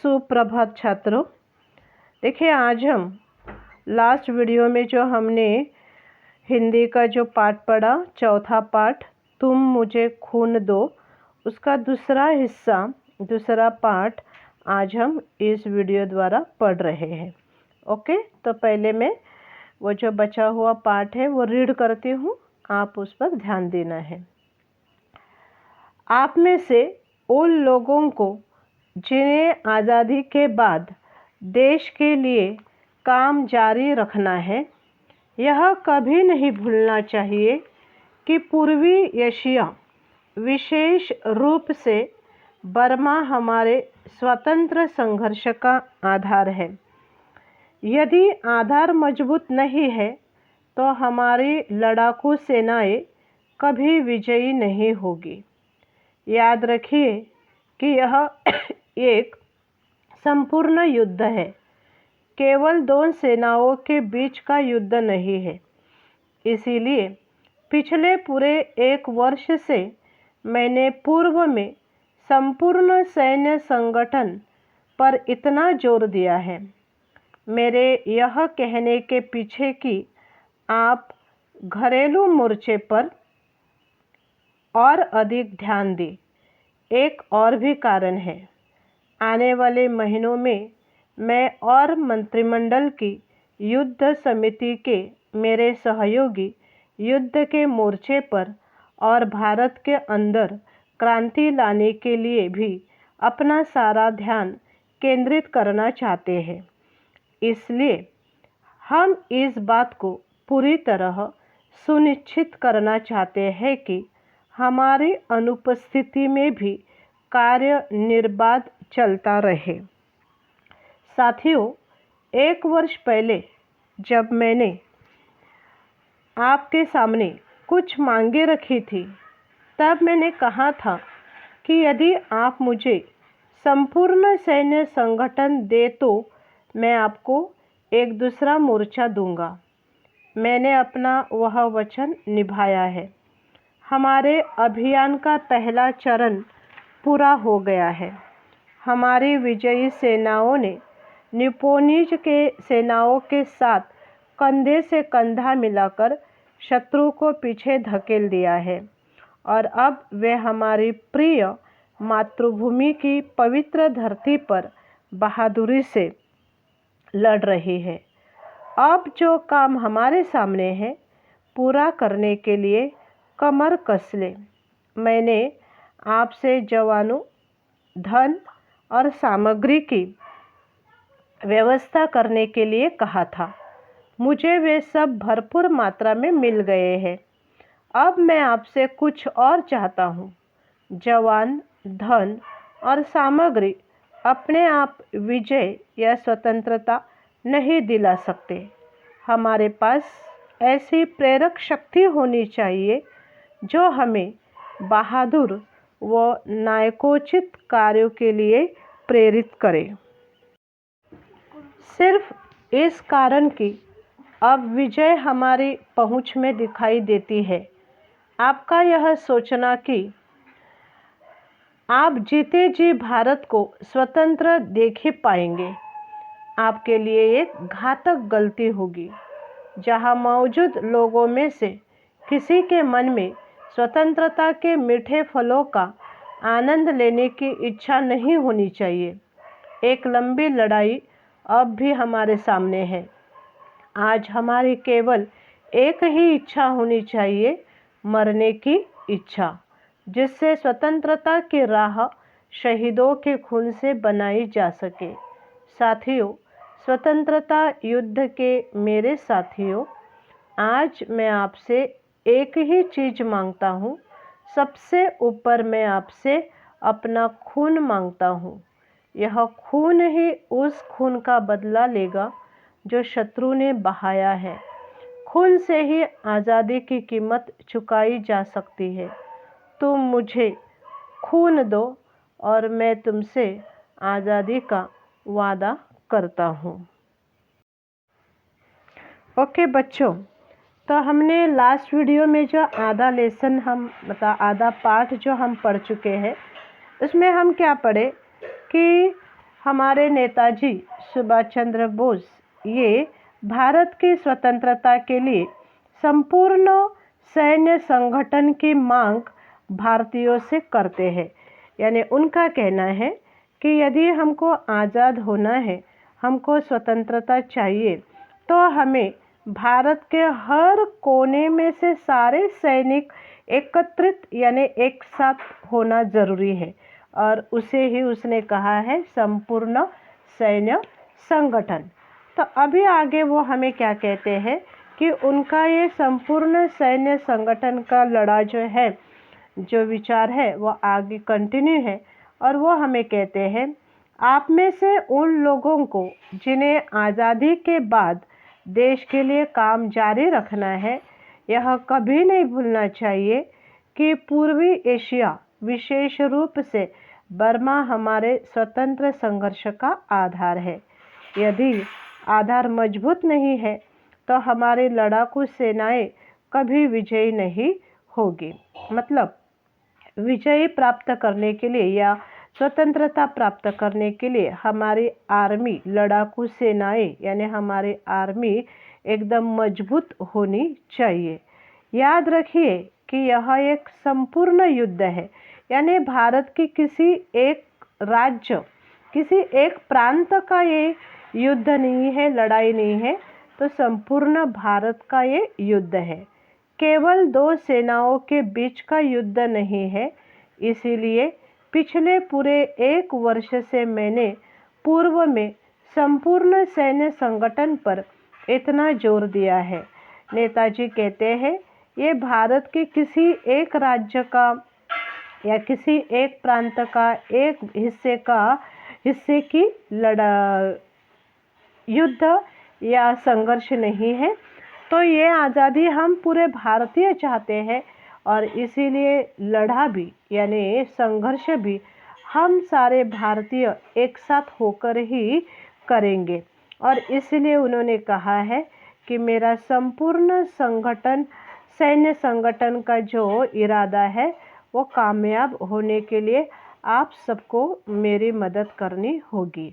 सुप्रभात छात्रों। देखिए, आज हम लास्ट वीडियो में जो हमने हिंदी का जो पाठ पढ़ा, चौथा पाठ तुम मुझे खून दो, उसका दूसरा हिस्सा, दूसरा पाठ आज हम इस वीडियो द्वारा पढ़ रहे हैं। ओके, तो पहले मैं वो जो बचा हुआ पाठ है वो रीड करती हूँ, आप उस पर ध्यान देना है। आप में से उन लोगों को जिन्हें आज़ादी के बाद देश के लिए काम जारी रखना है, यह कभी नहीं भूलना चाहिए कि पूर्वी एशिया, विशेष रूप से बर्मा, हमारे स्वतंत्र संघर्ष का आधार है। यदि आधार मजबूत नहीं है तो हमारी लड़ाकू सेनाएं कभी विजयी नहीं होगी। याद रखिए कि यह एक संपूर्ण युद्ध है, केवल दो सेनाओं के बीच का युद्ध नहीं है। इसीलिए पिछले पूरे एक वर्ष से मैंने पूर्व में संपूर्ण सैन्य संगठन पर इतना जोर दिया है। मेरे यह कहने के पीछे कि आप घरेलू मोर्चे पर और अधिक ध्यान दें, एक और भी कारण है। आने वाले महीनों में मैं और मंत्रिमंडल की युद्ध समिति के मेरे सहयोगी युद्ध के मोर्चे पर और भारत के अंदर क्रांति लाने के लिए भी अपना सारा ध्यान केंद्रित करना चाहते हैं। इसलिए हम इस बात को पूरी तरह सुनिश्चित करना चाहते हैं कि हमारी अनुपस्थिति में भी कार्य निर्बाध चलता रहे। साथियों, एक वर्ष पहले जब मैंने आपके सामने कुछ मांगे रखी थी, तब मैंने कहा था कि यदि आप मुझे संपूर्ण सैन्य संगठन दे तो मैं आपको एक दूसरा मोर्चा दूंगा। मैंने अपना वह वचन निभाया है। हमारे अभियान का पहला चरण पूरा हो गया है। हमारी विजयी सेनाओं ने निपोनीज के सेनाओं के साथ कंधे से कंधा मिलाकर शत्रु को पीछे धकेल दिया है और अब वे हमारी प्रिय मातृभूमि की पवित्र धरती पर बहादुरी से लड़ रही है। अब जो काम हमारे सामने है, पूरा करने के लिए कमर कस ले। मैंने आपसे जवानों, धन और सामग्री की व्यवस्था करने के लिए कहा था। मुझे वे सब भरपूर मात्रा में मिल गए हैं। अब मैं आपसे कुछ और चाहता हूँ। जवान, धन और सामग्री अपने आप विजय या स्वतंत्रता नहीं दिला सकते। हमारे पास ऐसी प्रेरक शक्ति होनी चाहिए जो हमें बहादुर व न्यायोचित कार्यों के लिए प्रेरित करे। सिर्फ इस कारण कि अब विजय हमारी पहुंच में दिखाई देती है। आपका यह सोचना कि आप जीते जी भारत को स्वतंत्र देख ही पाएंगे, आपके लिए एक घातक गलती होगी। जहां मौजूद लोगों में से किसी के मन में स्वतंत्रता के मीठे फलों का आनंद लेने की इच्छा नहीं होनी चाहिए। एक लंबी लड़ाई अब भी हमारे सामने है। आज हमारी केवल एक ही इच्छा होनी चाहिए, मरने की इच्छा, जिससे स्वतंत्रता की राह शहीदों के खून से बनाई जा सके। साथियों, स्वतंत्रता युद्ध के मेरे साथियों, आज मैं आपसे एक ही चीज़ मांगता हूँ। सबसे ऊपर मैं आपसे अपना खून मांगता हूँ। यह खून ही उस खून का बदला लेगा जो शत्रु ने बहाया है। खून से ही आज़ादी की कीमत चुकाई जा सकती है। तुम मुझे खून दो और मैं तुमसे आज़ादी का वादा करता हूँ। ओके बच्चों, तो हमने लास्ट वीडियो में जो आधा लेसन आधा पाठ जो हम पढ़ चुके हैं, उसमें हम क्या पढ़े कि हमारे नेताजी सुभाष चंद्र बोस ये भारत की स्वतंत्रता के लिए संपूर्ण सैन्य संगठन की मांग भारतीयों से करते हैं। यानी उनका कहना है कि यदि हमको आज़ाद होना है, हमको स्वतंत्रता चाहिए, तो हमें भारत के हर कोने में से सारे सैनिक एकत्रित यानी एक साथ होना ज़रूरी है। और उसे ही उसने कहा है संपूर्ण सैन्य संगठन। तो अभी आगे वो हमें क्या कहते हैं कि उनका ये संपूर्ण सैन्य संगठन का लड़ा जो विचार है वो आगे कंटिन्यू है। और वो हमें कहते हैं, आप में से उन लोगों को जिन्हें आज़ादी के बाद देश के लिए काम जारी रखना है, यह कभी नहीं भूलना चाहिए कि पूर्वी एशिया, विशेष रूप से बर्मा, हमारे स्वतंत्र संघर्ष का आधार है। यदि आधार मजबूत नहीं है तो हमारी लड़ाकू सेनाएं कभी विजयी नहीं होगी। मतलब विजय प्राप्त करने के लिए या स्वतंत्रता प्राप्त करने के लिए हमारी आर्मी, लड़ाकू सेनाएं यानी हमारी आर्मी एकदम मजबूत होनी चाहिए। याद रखिए कि यह एक संपूर्ण युद्ध है, यानी भारत की किसी एक राज्य, किसी एक प्रांत का ये युद्ध नहीं है, लड़ाई नहीं है, तो संपूर्ण भारत का ये युद्ध है। केवल दो सेनाओं के बीच का युद्ध नहीं है। इसीलिए पिछले पूरे एक वर्ष से मैंने पूर्व में संपूर्ण सैन्य संगठन पर इतना जोर दिया है। नेताजी कहते हैं, ये भारत के किसी एक राज्य का या किसी एक प्रांत का, एक हिस्से की युद्ध या संघर्ष नहीं है। तो ये आज़ादी हम पूरे भारतीय चाहते हैं और इसीलिए लड़ा भी यानी संघर्ष भी हम सारे भारतीय एक साथ होकर ही करेंगे। और इसलिए उन्होंने कहा है कि मेरा संपूर्ण संगठन, सैन्य संगठन का जो इरादा है वो कामयाब होने के लिए आप सबको मेरी मदद करनी होगी।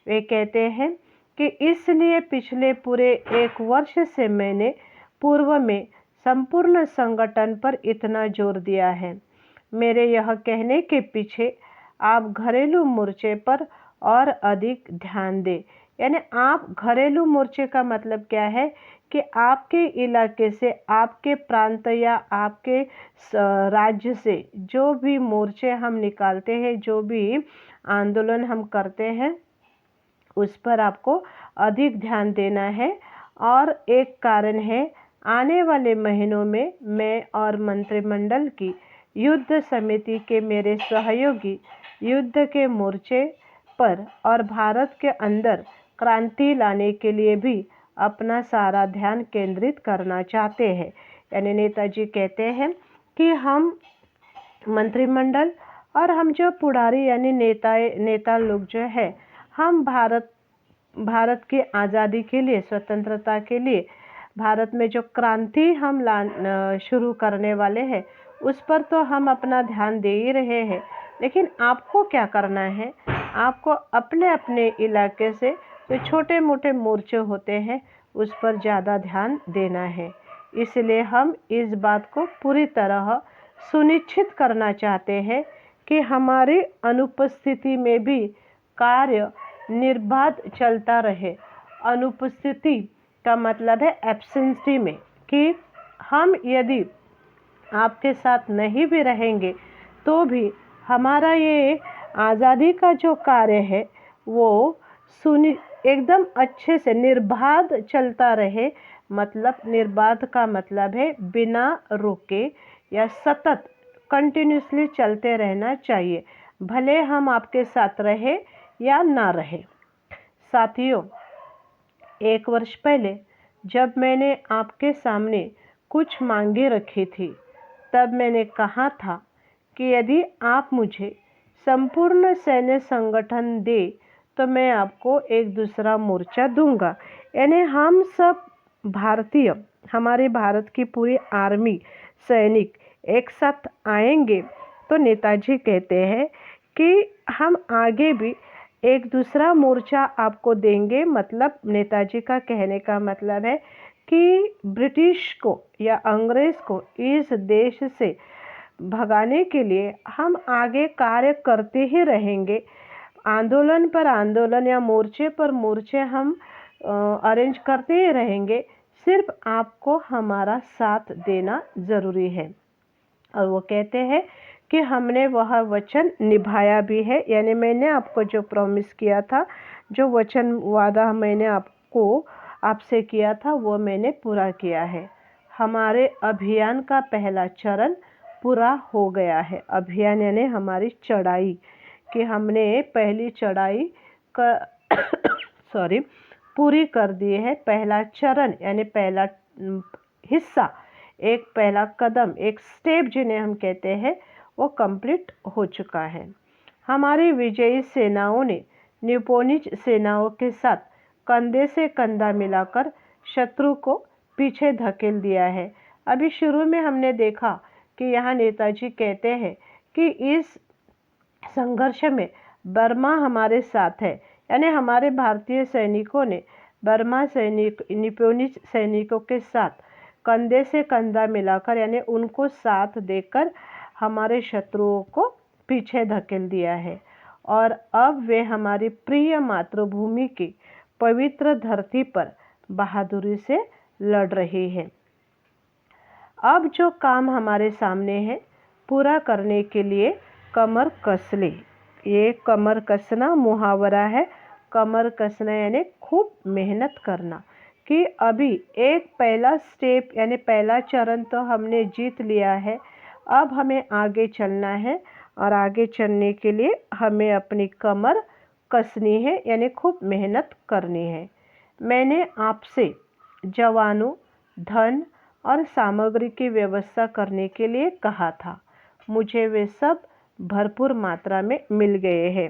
वे कहते हैं कि इसलिए पिछले पूरे एक वर्ष से मैंने पूर्व में संपूर्ण संगठन पर इतना जोर दिया है। मेरे यह कहने के पीछे आप घरेलू मोर्चे पर और अधिक ध्यान दें। यानी आप घरेलू मोर्चे का मतलब क्या है कि आपके इलाके से, आपके प्रांत या आपके राज्य से जो भी मोर्चे हम निकालते हैं, जो भी आंदोलन हम करते हैं, उस पर आपको अधिक ध्यान देना है। और एक कारण है, आने वाले महीनों में मैं और मंत्रिमंडल की युद्ध समिति के मेरे सहयोगी युद्ध के मोर्चे पर और भारत के अंदर क्रांति लाने के लिए भी अपना सारा ध्यान केंद्रित करना चाहते हैं। यानी नेताजी कहते हैं कि हम मंत्रिमंडल और हम जो पुढ़ारी यानी नेता लोग जो है, हम भारत की आज़ादी के लिए, स्वतंत्रता के लिए, भारत में जो क्रांति हम शुरू करने वाले हैं उस पर तो हम अपना ध्यान दे ही रहे हैं। लेकिन आपको क्या करना है, आपको अपने अपने इलाके से जो छोटे मोटे मोर्चे होते हैं उस पर ज़्यादा ध्यान देना है। इसलिए हम इस बात को पूरी तरह सुनिश्चित करना चाहते हैं कि हमारी अनुपस्थिति में भी कार्य निर्बाध चलता रहे। अनुपस्थिति का मतलब है एब्सेंसी में, कि हम यदि आपके साथ नहीं भी रहेंगे तो भी हमारा ये आज़ादी का जो कार्य है वो एकदम अच्छे से निर्बाध चलता रहे। मतलब निर्बाध का मतलब है बिना रुके या सतत कंटिन्यूसली चलते रहना चाहिए, भले हम आपके साथ रहे या ना रहे। साथियों, एक वर्ष पहले जब मैंने आपके सामने कुछ मांगे रखी थी, तब मैंने कहा था कि यदि आप मुझे संपूर्ण सैन्य संगठन दे तो मैं आपको एक दूसरा मोर्चा दूंगा। यानी हम सब भारतीय, हमारे भारत की पूरी आर्मी, सैनिक एक साथ आएंगे तो नेताजी कहते हैं कि हम आगे भी एक दूसरा मोर्चा आपको देंगे। मतलब नेताजी का कहने का मतलब है कि ब्रिटिश को या अंग्रेज़ को इस देश से भगाने के लिए हम आगे कार्य करते ही रहेंगे। आंदोलन पर आंदोलन या मोर्चे पर मोर्चे हम अरेंज करते ही रहेंगे। सिर्फ आपको हमारा साथ देना ज़रूरी है। और वो कहते हैं कि हमने वह वचन निभाया भी है, यानी मैंने आपको जो प्रॉमिस किया था, जो वचन वादा मैंने आपसे किया था, वो मैंने पूरा किया है। हमारे अभियान का पहला चरण पूरा हो गया है। अभियान यानी हमारी चढ़ाई, कि हमने पहली चढ़ाई पूरी कर दी है। पहला चरण यानी पहला हिस्सा, एक पहला कदम, एक स्टेप जिन्हें हम कहते हैं, वो कंप्लीट हो चुका है। हमारी विजयी सेनाओं ने निपोनिज सेनाओं के साथ कंधे से कंधा मिलाकर शत्रु को पीछे धकेल दिया है। अभी शुरू में हमने देखा कि यहाँ नेताजी कहते हैं कि इस संघर्ष में बर्मा हमारे साथ है, यानी हमारे भारतीय सैनिकों ने निपोनिज सैनिकों के साथ कंधे से कंधा मिलाकर, यानी उनको साथ देकर हमारे शत्रुओं को पीछे धकेल दिया है। और अब वे हमारी प्रिय मातृभूमि की पवित्र धरती पर बहादुरी से लड़ रही है। अब जो काम हमारे सामने है, पूरा करने के लिए कमर कस ले। ये कमर कसना मुहावरा है। कमर कसना यानी खूब मेहनत करना, कि अभी एक पहला स्टेप यानी पहला चरण तो हमने जीत लिया है। अब हमें आगे चलना है, और आगे चलने के लिए हमें अपनी कमर कसनी है, यानी खूब मेहनत करनी है। मैंने आपसे जवानों, धन और सामग्री की व्यवस्था करने के लिए कहा था। मुझे वे सब भरपूर मात्रा में मिल गए हैं।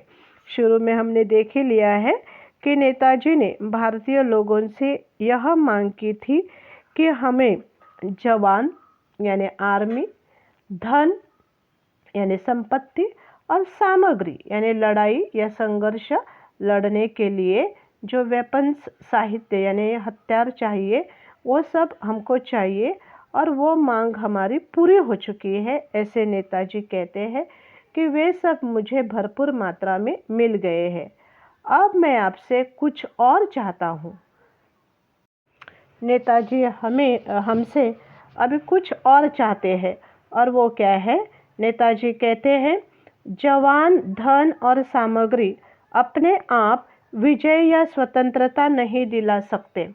शुरू में हमने देख ही लिया है कि नेताजी ने भारतीय लोगों से यह मांग की थी कि हमें जवान यानी आर्मी, धन यानी संपत्ति, और सामग्री यानी लड़ाई या संघर्ष लड़ने के लिए जो वेपन्स, साहित्य यानी हथियार चाहिए, वो सब हमको चाहिए। और वो मांग हमारी पूरी हो चुकी है। ऐसे नेताजी कहते हैं कि वे सब मुझे भरपूर मात्रा में मिल गए हैं। अब मैं आपसे कुछ और चाहता हूँ। नेताजी हमसे अभी कुछ और चाहते हैं, और वो क्या है? नेताजी कहते हैं, जवान, धन और सामग्री अपने आप विजय या स्वतंत्रता नहीं दिला सकते।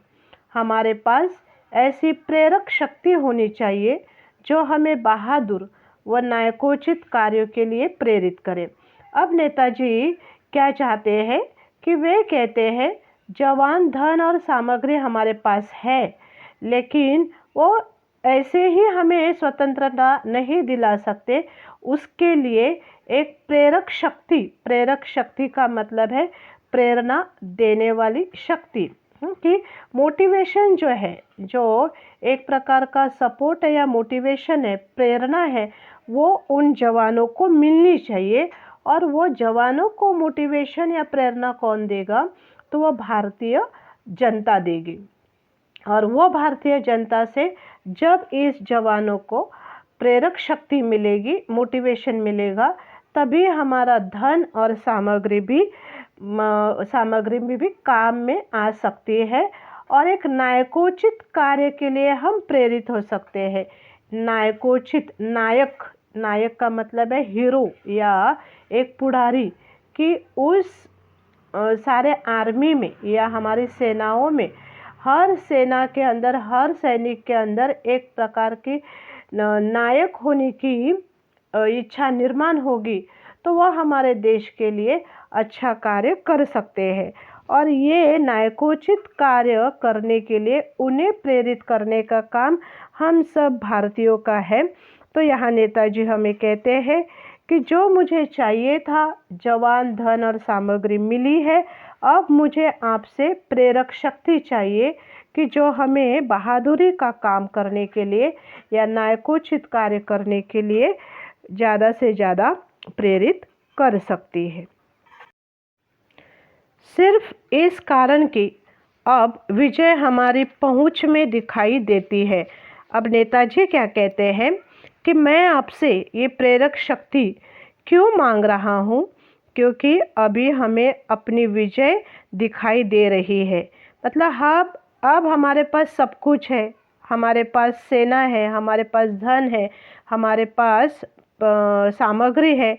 हमारे पास ऐसी प्रेरक शक्ति होनी चाहिए जो हमें बहादुर व नायकोचित कार्यों के लिए प्रेरित करे। अब नेताजी क्या चाहते हैं कि वे कहते हैं, जवान, धन और सामग्री हमारे पास है, लेकिन वो ऐसे ही हमें स्वतंत्रता नहीं दिला सकते। उसके लिए एक प्रेरक शक्ति का मतलब है प्रेरणा देने वाली शक्ति, कि मोटिवेशन जो है, जो एक प्रकार का सपोर्ट है या मोटिवेशन है, प्रेरणा है, वो उन जवानों को मिलनी चाहिए। और वो जवानों को मोटिवेशन या प्रेरणा कौन देगा? तो वो भारतीय जनता देगी। और वो भारतीय जनता से जब इस जवानों को प्रेरक शक्ति मिलेगी, मोटिवेशन मिलेगा, तभी हमारा धन और सामग्री भी काम में आ सकती है, और एक नायकोचित कार्य के लिए हम प्रेरित हो सकते हैं। नायकोचित, नायक का मतलब है हीरो या एक पुढ़ारी, कि उस सारे आर्मी में या हमारी सेनाओं में, हर सेना के अंदर, हर सैनिक के अंदर एक प्रकार की नायक होने की इच्छा निर्माण होगी, तो वह हमारे देश के लिए अच्छा कार्य कर सकते हैं। और ये नायकोचित कार्य करने के लिए उन्हें प्रेरित करने का काम हम सब भारतीयों का है। तो यहाँ नेताजी हमें कहते हैं कि जो मुझे चाहिए था, जवान, धन और सामग्री मिली है। अब मुझे आपसे प्रेरक शक्ति चाहिए कि जो हमें बहादुरी का काम करने के लिए या नायकोचित कार्य करने के लिए ज़्यादा से ज़्यादा प्रेरित कर सकती है। सिर्फ इस कारण कि अब विजय हमारी पहुंच में दिखाई देती है। अब नेताजी क्या कहते हैं कि मैं आपसे ये प्रेरक शक्ति क्यों मांग रहा हूँ, क्योंकि अभी हमें अपनी विजय दिखाई दे रही है। मतलब अब हमारे पास सब कुछ है, हमारे पास सेना है, हमारे पास धन है, हमारे पास सामग्री है।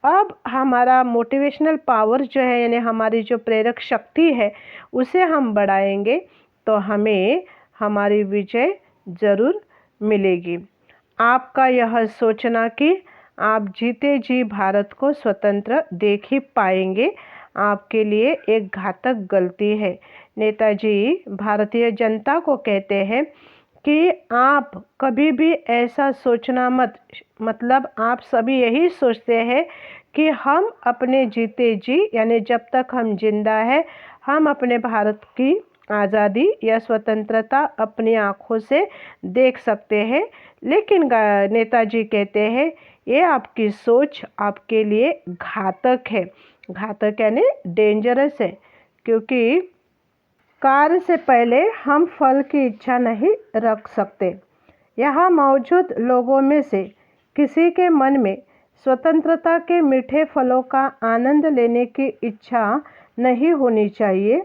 अब हमारा मोटिवेशनल पावर जो है, यानी हमारी जो प्रेरक शक्ति है, उसे हम बढ़ाएंगे तो हमें हमारी विजय ज़रूर मिलेगी। आपका यह सोचना कि आप जीते जी भारत को स्वतंत्र देख ही पाएंगे, आपके लिए एक घातक गलती है। नेताजी भारतीय जनता को कहते हैं कि आप कभी भी ऐसा सोचना मत, मतलब आप सभी यही सोचते हैं कि हम अपने जीते जी, यानी जब तक हम जिंदा है, हम अपने भारत की आज़ादी या स्वतंत्रता अपनी आँखों से देख सकते हैं। लेकिन नेताजी कहते हैं ये आपकी सोच आपके लिए घातक है। घातक यानी डेंजरस है, क्योंकि कार्य से पहले हम फल की इच्छा नहीं रख सकते। यहाँ मौजूद लोगों में से किसी के मन में स्वतंत्रता के मीठे फलों का आनंद लेने की इच्छा नहीं होनी चाहिए।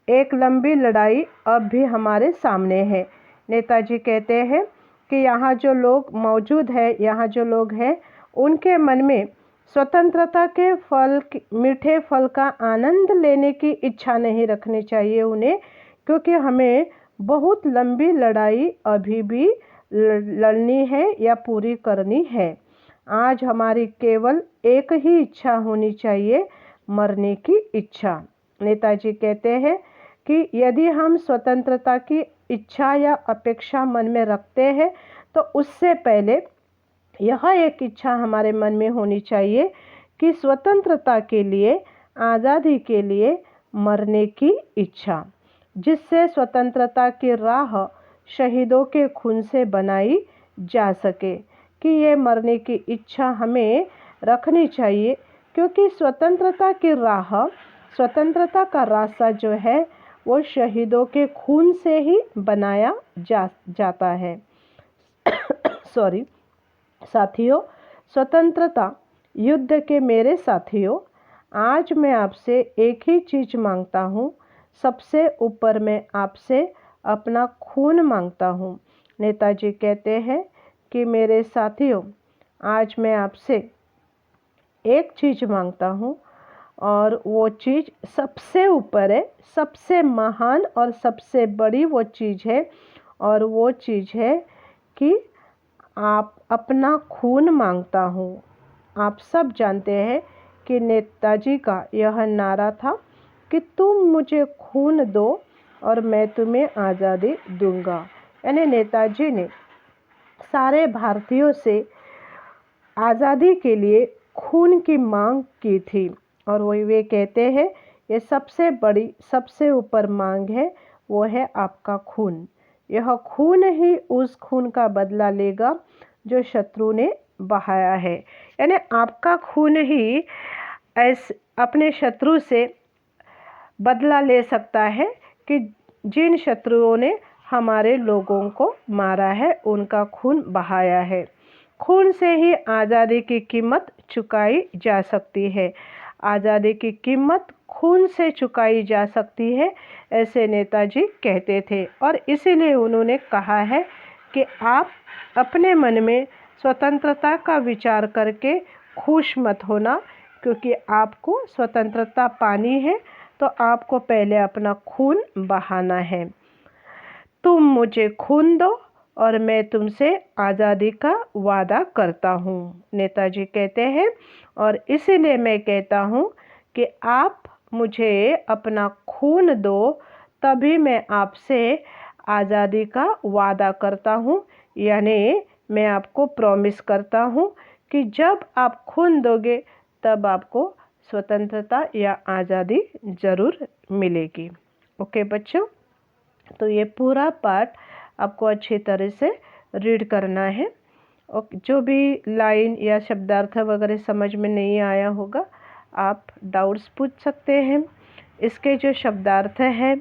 एक लंबी लड़ाई अब भी हमारे सामने है। नेताजी कहते हैं कि यहाँ जो लोग मौजूद हैं, यहाँ जो लोग हैं, उनके मन में स्वतंत्रता के मीठे फल का आनंद लेने की इच्छा नहीं रखनी चाहिए उन्हें, क्योंकि हमें बहुत लंबी लड़ाई अभी भी लड़नी है या पूरी करनी है। आज हमारी केवल एक ही इच्छा होनी चाहिए, मरने की इच्छा। नेताजी कहते हैं कि यदि हम स्वतंत्रता की इच्छा या अपेक्षा मन में रखते हैं तो उससे पहले यह एक इच्छा हमारे मन में होनी चाहिए कि स्वतंत्रता के लिए, आज़ादी के लिए मरने की इच्छा, जिससे स्वतंत्रता की राह शहीदों के खून से बनाई जा सके। कि ये मरने की इच्छा हमें रखनी चाहिए, क्योंकि स्वतंत्रता की राह, स्वतंत्रता का रास्ता जो है वो शहीदों के खून से ही बनाया जाता है। सॉरी साथियों, स्वतंत्रता युद्ध के मेरे साथियों, आज मैं आपसे एक ही चीज़ मांगता हूँ। सबसे ऊपर मैं आपसे अपना खून मांगता हूँ। नेताजी कहते हैं कि मेरे साथियों, आज मैं आपसे एक चीज़ मांगता हूँ, और वो चीज़ सबसे ऊपर है, सबसे महान और सबसे बड़ी वो चीज़ है, और वो चीज़ है कि आप अपना खून मांगता हूँ। आप सब जानते हैं कि नेताजी का यह नारा था कि तुम मुझे खून दो और मैं तुम्हें आज़ादी दूंगा। यानी नेताजी ने सारे भारतीयों से आज़ादी के लिए खून की मांग की थी, और वे कहते हैं ये सबसे बड़ी, सबसे ऊपर मांग है, वो है आपका खून। यह खून ही उस खून का बदला लेगा जो शत्रु ने बहाया है। यानी आपका खून ही अपने शत्रु से बदला ले सकता है कि जिन शत्रुओं ने हमारे लोगों को मारा है, उनका खून बहाया है। खून से ही आज़ादी की कीमत चुकाई जा सकती है। आज़ादी की कीमत खून से चुकाई जा सकती है, ऐसे नेताजी कहते थे। और इसीलिए उन्होंने कहा है कि आप अपने मन में स्वतंत्रता का विचार करके खुश मत होना, क्योंकि आपको स्वतंत्रता पानी है तो आपको पहले अपना खून बहाना है। तुम मुझे खून दो और मैं तुमसे आज़ादी का वादा करता हूँ, नेताजी कहते हैं। और इसीलिए मैं कहता हूँ कि आप मुझे अपना खून दो, तभी मैं आपसे आज़ादी का वादा करता हूँ। यानी मैं आपको प्रॉमिस करता हूँ कि जब आप खून दोगे तब आपको स्वतंत्रता या आज़ादी ज़रूर मिलेगी। ओके बच्चों, तो ये पूरा पार्ट आपको अच्छी तरह से रीड करना है। और जो भी लाइन या शब्दार्थ वगैरह समझ में नहीं आया होगा, आप डाउट्स पूछ सकते हैं। इसके जो शब्दार्थ है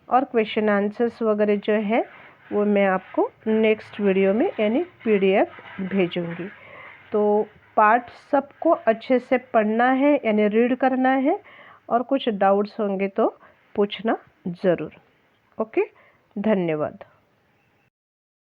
और क्वेश्चन आंसर्स वगैरह जो है वो मैं आपको नेक्स्ट वीडियो में यानी PDF भेजूंगी। तो पाठ सबको अच्छे से पढ़ना है यानी रीड करना है, और कुछ डाउट्स होंगे तो पूछना ज़रूर। ओके, धन्यवाद।